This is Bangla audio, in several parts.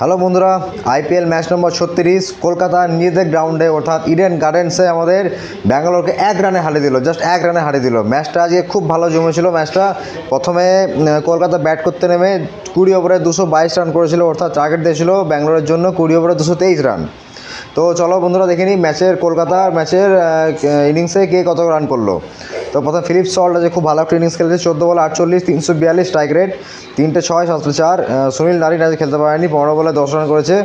হ্যালো বন্ধুরা, আইপিএল ম্যাচ নম্বর 36 কলকাতা নিজেদের গ্রাউন্ডে অর্থাৎ ইডেন গার্ডেন্সে আমাদের ব্যাঙ্গালোরকে 1 রানে হারিয়ে দিল। জাস্ট 1 রানে হারিয়ে দিল। ম্যাচটা আজকে খুব ভালো জমেছিল। ম্যাচটা প্রথমে কলকাতা ব্যাট করতে নেমে 20 ওভারে 222 রান করেছিল, অর্থাৎ টার্গেট দিয়েছিল ব্যাঙ্গালোরের জন্য 20 ওভারে 223 রান। তো চলো বন্ধুরা দেখে নিই কলকাতার ম্যাচের ইনিংসে কে কত রান করলো। তো প্রথমে ফিলিপ সল্ট আজকে খুব ভালো একটা ইনিংস খেলেছে, 14 বলে 48, 342 স্ট্রাইক রেট, 3 6 704। সুনীল নারিন আজকে খেলতে পারেনি, 15 বলে 10 রান করেছে।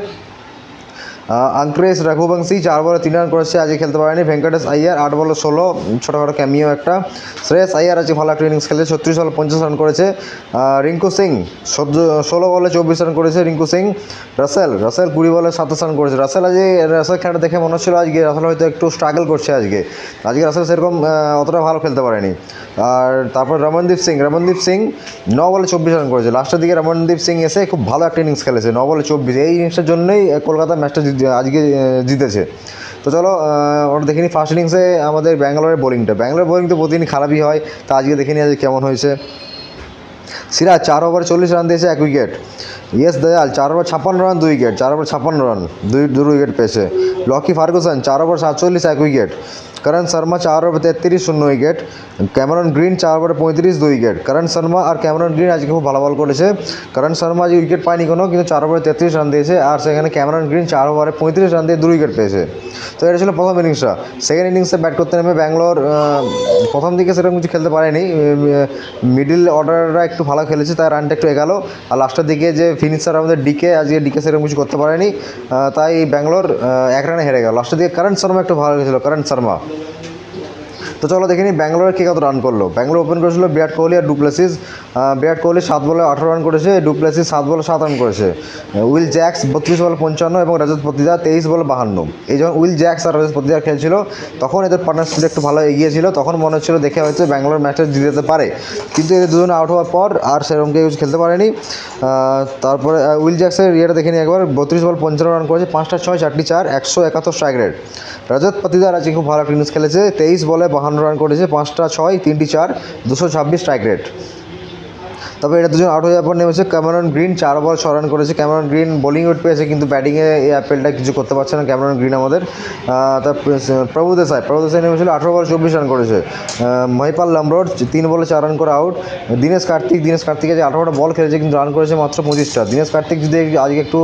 अंकुरेश रघुवंशी 4 বলে 3 রান করেছে, আজকে খেলতে পারেনি। ভেঙ্কটেশ আইয়ার 8 বলে 16, ছোটোখাটো ক্যামিও একটা। শ্রেয়স আইয়ার আজকে ভালো একটা ইনিংস খেলেছে, 36 বলে 50 রান করেছে। রিঙ্কু সিং 16 বলে 24 রান করেছে রিঙ্কু সিং। রাসেল 20 বলে 27 রান করেছে। রাসেল খেলাটা দেখে মনে হচ্ছিল আজকে রাসেল হয়তো একটু স্ট্রাগল করছে। আজকে রাসেল সেরকম অতটা ভালো খেলতে পারেনি। আর তারপর রমনদীপ সিং 9 বলে 24 রান করেছে। লাস্টের দিকে রমনদীপ সিং এসে খুব ভালো একটা ইনিংস খেলেছে, 9 বলে 24। এই ইনিংসটার জন্যই কলকাতা ম্যাচটা আজকে জিতেছে। তো চলো ওটা দেখে নিই ফার্স্ট ইনিংসে আমাদের ব্যাঙ্গালোরের বোলিং তো প্রতিদিন খারাপই হয়। তা আজকে দেখে নিই আজকে কেমন হয়েছে। সিরাজ 4 ওভারে 40 রান দিয়েছে, 1 wicket. Yes Dayal 4 over 56 run, 2 wicket. 4 over 56 run, 2 wicket পেয়েছে। Lockie Ferguson 4 over 47, 1 wicket. Karan Sharma 4 over 33, 0 wicket. Cameron Green 4 ওভারে 35, 2 উইকেট। করণ শর্মা আর ক্যামেরন গ্রিন আজকে খুব ভালো বল করেছে। করণ শর্মা আজকে উইকেট পায়নি কোনো, কিন্তু 4 ওভারে 33 রান দিয়েছে। আর সেখানে ক্যামেরন গ্রিন 4 ওভারে 35 রান দিয়ে 2 উইকেট পেয়েছে। তো এটা ছিল প্রথম ইনিংসটা। সেকেন্ড ইনিংসে ব্যাট করতে নেমে ব্যাঙ্গালোর প্রথম দিকে সেরকম কিছু খেলতে পারেনি। মিডিল অর্ডাররা একটু ভালো খেলেছে, তাই রানটা একটু এগালো। আর লাস্টের দিকে যে ফিনিশার আমাদের ডিকে সেরকম কিছু করতে পারেনি, তাই ব্যাঙ্গালোর 1 রানে হেরে গেল। লাস্টের দিকে করণ শর্মা একটু ভালো গেছিলো, করণ শর্মা। তো চলো দেখে নিই ব্যাঙ্গালোরের কে কত রান করলো। ব্যাঙ্গালোর ওপেন করেছিল বিরাট কোহলি আর ডুপ্লেসিস। বিরাট কোহলি 7 বলে 18 রান করেছে, ডুপ্লেসিস 7 বলে 7 রান করেছে। উইল জ্যাক্স 32 বলে 55 এবং রজত পাতিদার 23 বলে 52। এই যখন উইল জ্যাক্স আর রজত পাতিদার খেলছিল তখন এদের পার্টনারশিপ একটু ভালো এগিয়েছিল, তখন মনে হচ্ছিল দেখে হয়তো ব্যাঙ্গালোর ম্যাচটা জিতে যেতে পারে। কিন্তু এদের দুজনে আউট হওয়ার পর আর সেরকম কেউ খেলতে পারেনি। তারপরে উইল জ্যাক্সের ইয়েটা দেখে নিই একবার। 32 বল 55 রান করেছে, 5টা 6, 4টি 4, 171 স্ট্রাইক রেট। রজত পাতিদার আজকে খুব ভালো একটা ইনিংস খেলেছে, 23 বলে 52 রান করেছে, 5টা 6, 3টি 4, 226 স্ট্রাইক রেট। তবে এটা দুজন আউট হয়ে যাওয়ার পর নেমেছে ক্যামেরন গ্রিন, 4 বল 6 রান করেছে। ক্যামেরন গ্রিন বোলিং উইকেট পেয়েছে, কিন্তু ব্যাটিংয়ে এই অ্যাপেলটা কিছু করতে পারছে না ক্যামেরন গ্রিন আমাদের। তার প্রভু দেসাই নেমেছিল, 18 বল 24 রান করেছে। মহিপাল লামরোড 3 বলে 4 রান করে আউট। দীনেশ কার্তিক আজকে 18টা বল খেলেছে, কিন্তু রান করেছে মাত্র 25টা। দীনেশ কার্তিক যদি আজকে একটু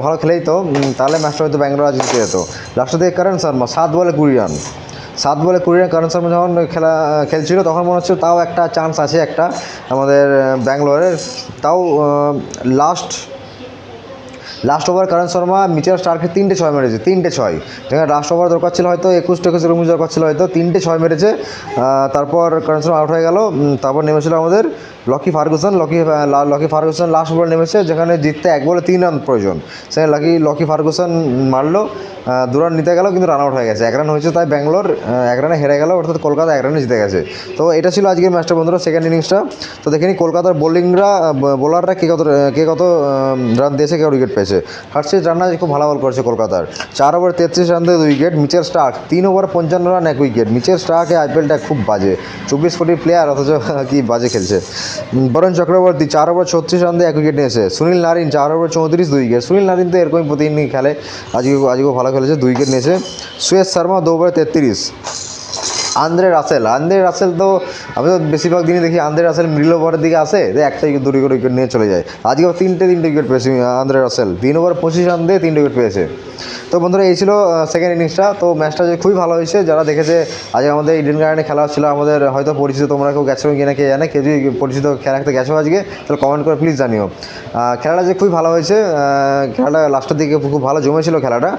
ভালো খেলেই তো তাহলে ম্যাচটা হয়তো ব্যাঙ্গালোর আজকে জিতে যেত। লাস্টের দিকে করণ শর্মা 7 বলে 20 রান। 7 বলে 20 রান করণ শর্মা যখন খেলছিল তখন মনে হচ্ছিল তাও একটা চান্স আছে একটা আমাদের ব্যাঙ্গালোরের। তাও লাস্ট ওভার করণ শর্মা মিচেল স্টার্ককে 3টে 6 মেরেছে, 3টে 6। যেখানে লাস্ট ওভার দরকার ছিল হয়তো 21 এরকম দরকার ছিল হয়তো, 3টে 6 মেরেছে। তারপর করণ শর্মা আউট হয়ে গেল। তারপর নেমেছিল আমাদের লকি ফার্গুসন লাস্ট বল নেমেছে, যেখানে জিততে 1 বলে 3 রান প্রয়োজন। সেখানে লকি ফার্গুসন মারলো, 2 রান নিতে গেল, কিন্তু রান আউট হয়ে গেছে। 1 রান হয়েছে, তাই ব্যাঙ্গালোর 1 রানে হেরে গেল, অর্থাৎ কলকাতা 1 রানে জিতে গেছে। তো এটা ছিল আজকের ম্যাচটা বন্ধুরা, সেকেন্ড ইনিংসটা। তো দেখে নিই কলকাতার বোলাররা কে কত রান দিয়েছে, কে উইকেট পেয়েছে। হর্ষিত রানা খুব ভালো বল করেছে কলকাতার, 4 ওভার 33 রান দিয়ে 2 wicket. Mitchell Starc 3 over 55 run, 1 wicket. Mitchell স্টার্কে আইপিএলটা খুব বাজে, 24 কোটি প্লেয়ার অথচ কি বাজে খেলছে। বরুণ চক্রবর্তী 4 ওভার 36 রান দিয়ে 1 উইকেট নিয়েছে। Sunil Narine 4 over 34, 2 wicket. Sunil Narine তো এরকমই প্রতিদিন খেলে, আজকেও ভালো খেলেছে, 2 উইকেট নিয়েছে। Suyash Sharma 2 over 33। Andre Russell তো আমি তো বেশিরভাগ দিনই দেখি আন্দ্রে রাসেল মিডল ওভারের দিকে আসে, একটা উইকেট 2 উইকেট নিয়ে চলে যায়। আজকেও 3টে উইকেট পেয়েছে আন্দ্রে রাসেল, 3 ওভার 25 রান দিয়ে 3টে উইকেট পেয়েছে। তো বন্ধুরা এই ছিল সেকেন্ড ইনিংসটা। তো ম্যাচটা যে খুবই ভালো হয়েছে, যারা দেখেছে আজকে আমাদের ইডেন গার্ডেনে খেলা হচ্ছিল, আমাদের হয়তো পরিচিত, তোমরা কেউ গেছো কিনা কে জানে, কেউ যদি পরিচিত খেলা খেলতে গেছো আজকে তাহলে কমেন্ট করে প্লিজ জানিও। খেলাটা যে খুবই ভালো হয়েছে, খেলাটা লাস্টের দিকে খুব ভালো জমেছিল খেলাটা।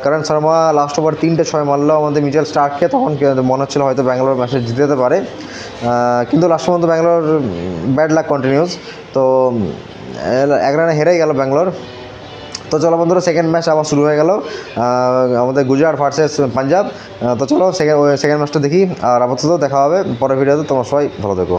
করণ শর্মা লাস্ট ওভার 3টে 6 মারলো আমাদের মিচেল স্টার্ককে, তখন মনে হচ্ছিল হয়তো ব্যাঙ্গালোর ম্যাচে জিতে যেতে পারে, কিন্তু লাস্ট পর্যন্ত ব্যাঙ্গালোর ব্যাড লাক কন্টিনিউস। তো 1 রানে হেরে গেল ব্যাঙ্গালোর। তো চলো বন্ধুরা সেকেন্ড ম্যাচ আবার শুরু হয়ে গেল, আমাদের গুজরাট ভার্সেস পাঞ্জাব। তো চলো সেকেন্ড ম্যাচটা দেখি, আর আপাতত দেখা হবে পরের ভিডিওতে। তোমার সবাই ভালো থেকো।